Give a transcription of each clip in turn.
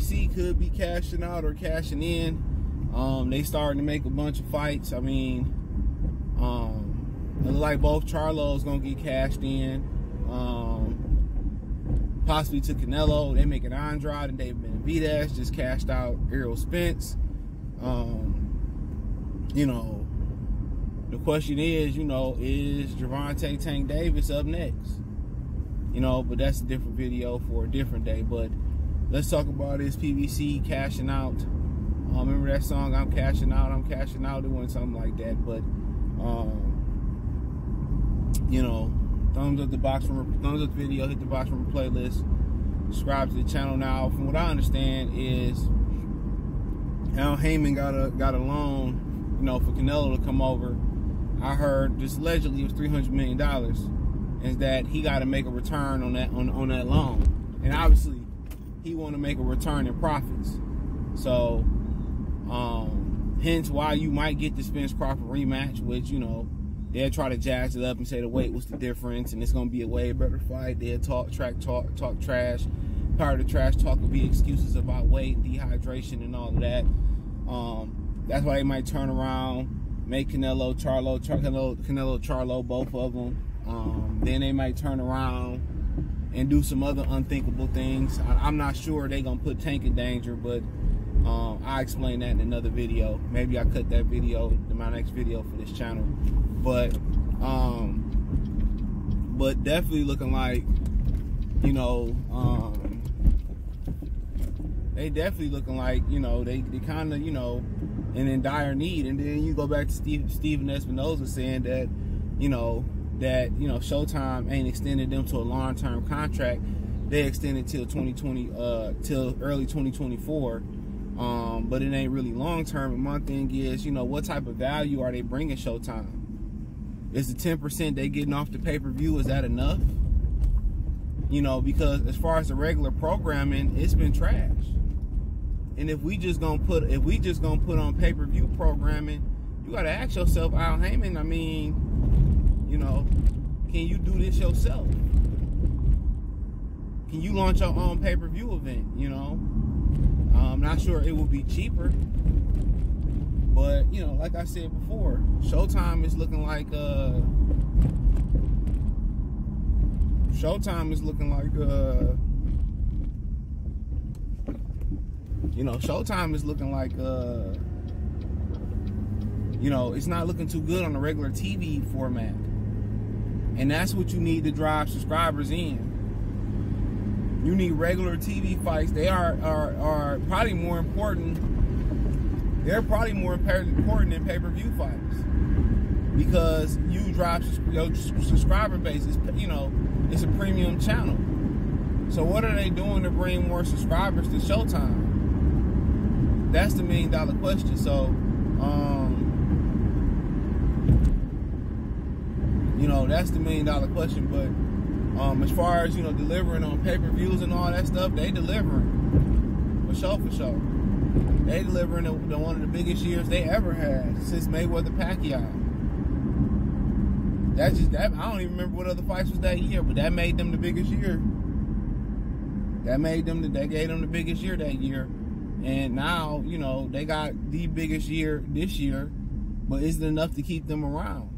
PBC could be cashing out or cashing in. They starting to make a bunch of fights. I mean, it looks like both Charlo's gonna get cashed in. Possibly to Canelo. They making Andrade and David Benavidez just cashed out Errol Spence. You know, the question is, you know, is Gervonta Tank Davis up next? You know, but that's a different video for a different day. But let's talk about this PBC cashing out. Remember that song, I'm cashing out, I'm cashing out? It wasn't something like that. But, you know, thumbs up the video, hit the box from the playlist, subscribe to the channel. Now, from what I understand is Al Heyman got a loan, you know, for Canelo to come over. I heard just allegedly it was $300 million. Is that he got to make a return on that loan, and obviously he want to make a return in profits. So, hence why you might get the Spence Crawford rematch, which, you know, they'll try to jazz it up and say the weight was the difference, and it's gonna be a way better fight. They'll talk trash. Part of the trash talk will be excuses about weight, dehydration, and all of that. That's why they might turn around, make Canelo Charlo, both of them. Then they might turn around and do some other unthinkable things. I'm not sure they're going to put Tank in danger, but I'll explain that in another video. Maybe I'll cut that video in my next video for this channel. But definitely looking like, you know, they definitely looking like, you know, they kind of, you know, in dire need. And then you go back to Steven Espinoza saying that, you know, Showtime ain't extended them to a long-term contract. They extended till 2020, till early 2024. But it ain't really long-term. And my thing is, you know, what type of value are they bringing Showtime? Is the 10% they getting off the pay-per-view, is that enough? You know, because as far as the regular programming, it's been trash. And if we just gonna put on pay-per-view programming, you gotta ask yourself, Al Heyman, I mean, you know, can you do this yourself? Can you launch your own pay-per-view event, you know? I'm not sure it will be cheaper. But, you know, like I said before, Showtime is looking like, you know, it's not looking too good on the regular TV format. And that's what you need to drive subscribers in. You need regular TV fights. They are probably more important. They're probably more important than pay-per-view fights, because you drive your subscriber base. You know, it's a premium channel. So what are they doing to bring more subscribers to Showtime? That's the $1 million question. So, you know, that's the $1 million question. But as far as, you know, delivering on pay-per-views and all that stuff, they delivering for sure. They delivering one of the biggest years they ever had since Mayweather-Pacquiao. I don't even remember what other fights was that year, but that made them the biggest year. That gave them the biggest year that year. And now, you know, they got the biggest year this year, but is it enough to keep them around?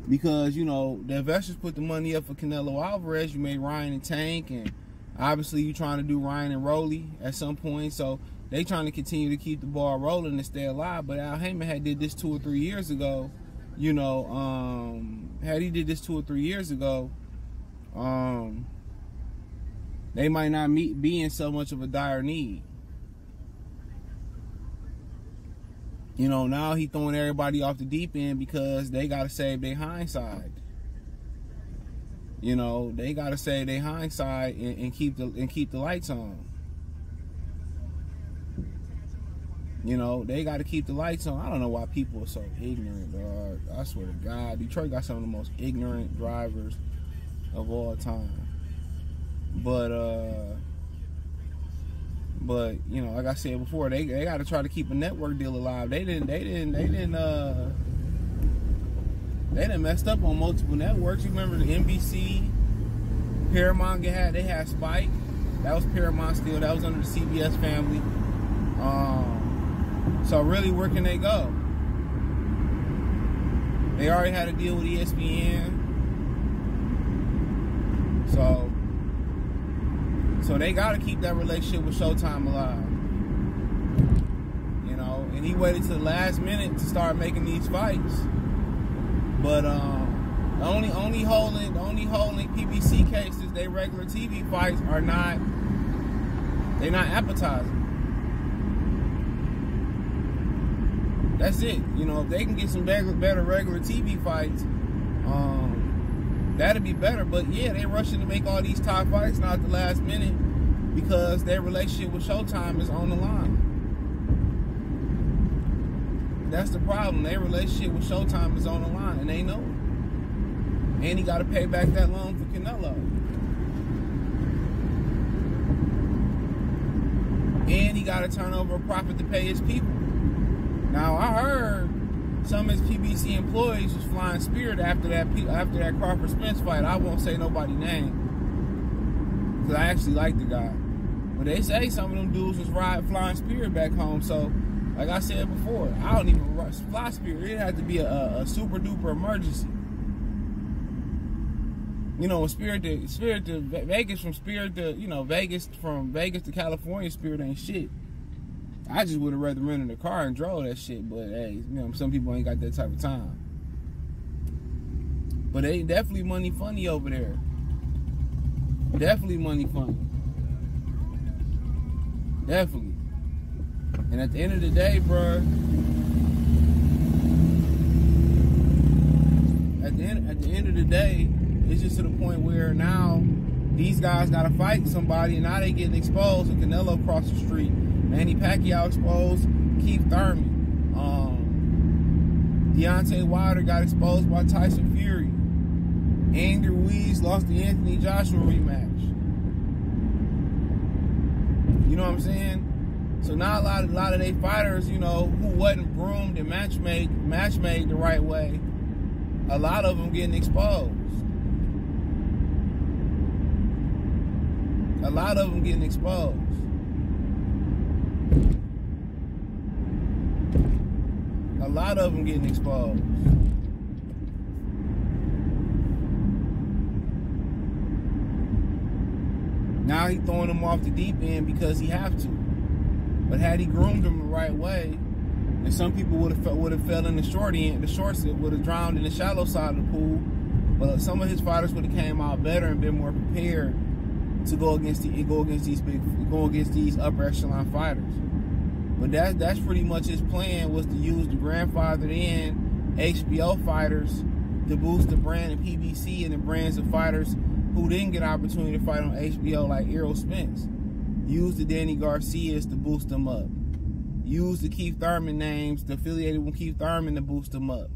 Because, you know, the investors put the money up for Canelo Alvarez. You made Ryan and Tank, and obviously you trying to do Ryan and Rolly at some point. So they trying to continue to keep the ball rolling and stay alive. But Al Heyman had did this 2 or 3 years ago. You know, had he did this 2 or 3 years ago, they might not be in so much of a dire need. You know, now he throwing everybody off the deep end because they got to save their hindsight. You know, they got to save their hindsight and keep the lights on. You know, they got to keep the lights on. I don't know why people are so ignorant, dog. I swear to God, Detroit got some of the most ignorant drivers of all time. But you know, like I said before, they got to try to keep a network deal alive. They didn't messed up on multiple networks. You remember the NBC, Paramount they had Spike. That was Paramount still. That was under the CBS family. So really, where can they go? They already had a deal with ESPN. So they got to keep that relationship with Showtime alive. You know, and he waited to the last minute to start making these fights. But the only holding PBC cases, they regular TV fights they're not appetizing. That's it. You know, if they can get some better regular TV fights, that'd be better. But yeah, they rushing to make all these top fights now at the last minute because their relationship with Showtime is on the line. That's the problem. Their relationship with Showtime is on the line, and they know it. And he got to pay back that loan for Canelo. And he got to turn over a profit to pay his people. Now, I heard some of his PBC employees was flying Spirit after that Crawford Spence fight. I won't say nobody's name because I actually like the guy. But they say some of them dudes was flying Spirit back home. So, like I said before, I don't even fly Spirit. It had to be a super duper emergency. You know, Spirit to Vegas, from Spirit to, you know, from Vegas to California, Spirit ain't shit. I just would have rather rented a car and drove that shit, but hey, you know, some people ain't got that type of time. But they definitely money funny over there. Definitely money funny. Definitely. And at the end of the day, bro, at the end of the day, it's just to the point where now these guys gotta fight somebody, and now they getting exposed. And Canelo across the street, Manny Pacquiao exposed, Keith Thurman, Deontay Wilder got exposed by Tyson Fury, Andy Ruiz lost the Anthony Joshua rematch. You know what I'm saying? So now a lot of they fighters, you know, who wasn't groomed and match made the right way, a lot of them getting exposed. A lot of them getting exposed. A lot of them getting exposed. Now he throwing them off the deep end because he have to. But had he groomed them the right way, and some people would have fell in the short end, the shorts would have drowned in the shallow side of the pool. But some of his fighters would have came out better and been more prepared to go against these upper echelon fighters. But that's pretty much his plan, was to use the grandfathered in HBO fighters to boost the brand of PBC and the brands of fighters who didn't get an opportunity to fight on HBO, like Errol Spence. Use the Danny Garcias to boost them up. Use the Keith Thurman names, the affiliated with Keith Thurman, to boost them up.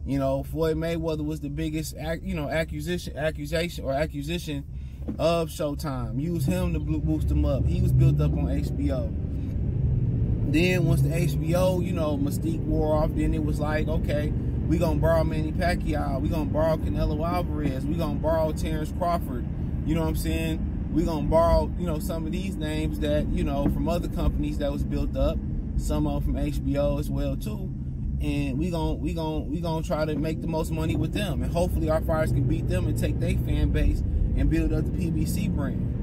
You know, Floyd Mayweather was the biggest, accusation of Showtime. Use him to boost him up. He was built up on HBO. Then once the HBO, you know, mystique wore off, then it was like, okay, we gonna borrow Manny Pacquiao, we gonna borrow Canelo Alvarez, we gonna borrow Terrence Crawford. You know what I'm saying? We gonna borrow, you know, some of these names that, you know, from other companies that was built up, some of them from HBO as well too. And we gonna try to make the most money with them, and hopefully our fighters can beat them and take their fan base and build up the PBC brand.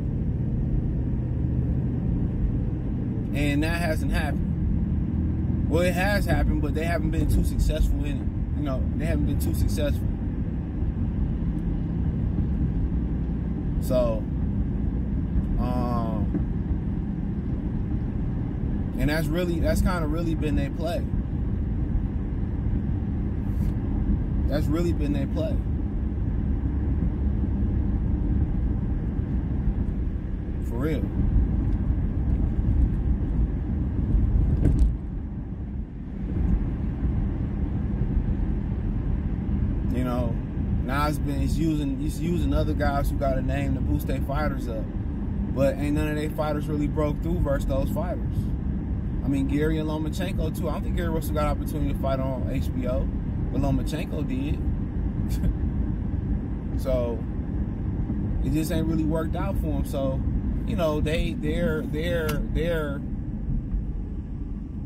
And that hasn't happened. Well, it has happened, but they haven't been too successful in it. You know, they haven't been too successful. So, and that's kind of really been their play. That's really been their play. For real. You know, now it's using other guys who got a name to boost their fighters up. But ain't none of their fighters really broke through versus those fighters. I mean, Gary and Lomachenko too. I don't think Gary Russell got an opportunity to fight on HBO, but Lomachenko did. So it just ain't really worked out for him. So you know, they're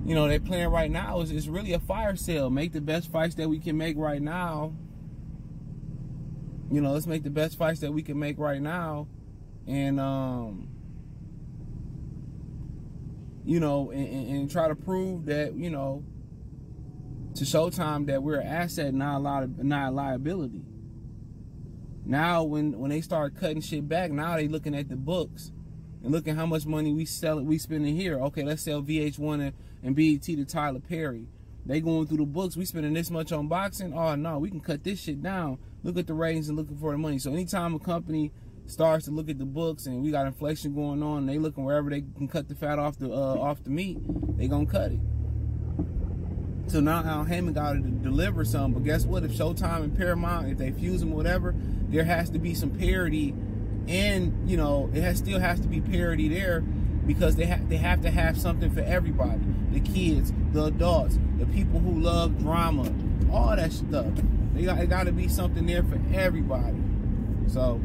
you know, they playing right now is really a fire sale. Make the best fights that we can make right now. You know, let's make the best fights that we can make right now, and you know, and try to prove that, you know, to Showtime that we're an asset, not a liability. Now, when they start cutting shit back, now they looking at the books and looking how much money we spending here. Okay, let's sell VH1 and BET to Tyler Perry. They going through the books. We spending this much on boxing. Oh no, we can cut this shit down. Look at the ratings and looking for the money. So anytime a company starts to look at the books and we got inflation going on, and they looking wherever they can cut the fat off the meat, they gonna cut it. So now Al Heyman got to deliver something. But guess what? If Showtime and Paramount, if they fuse them or whatever, there has to be some parity. And, you know, still has to be parity there, because they have to have something for everybody. The kids, the adults, the people who love drama, all that stuff. It got to be something there for everybody. So,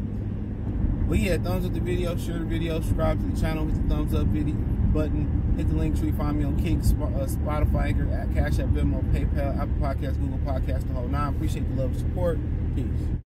but yeah, thumbs up the video, share the video, subscribe to the channel, hit the thumbs up video button, hit the link tree, find me on Kick, Spotify, Anchor, Cash App, Venmo, PayPal, Apple Podcasts, Google Podcasts, the whole nine. Appreciate the love and support. Peace.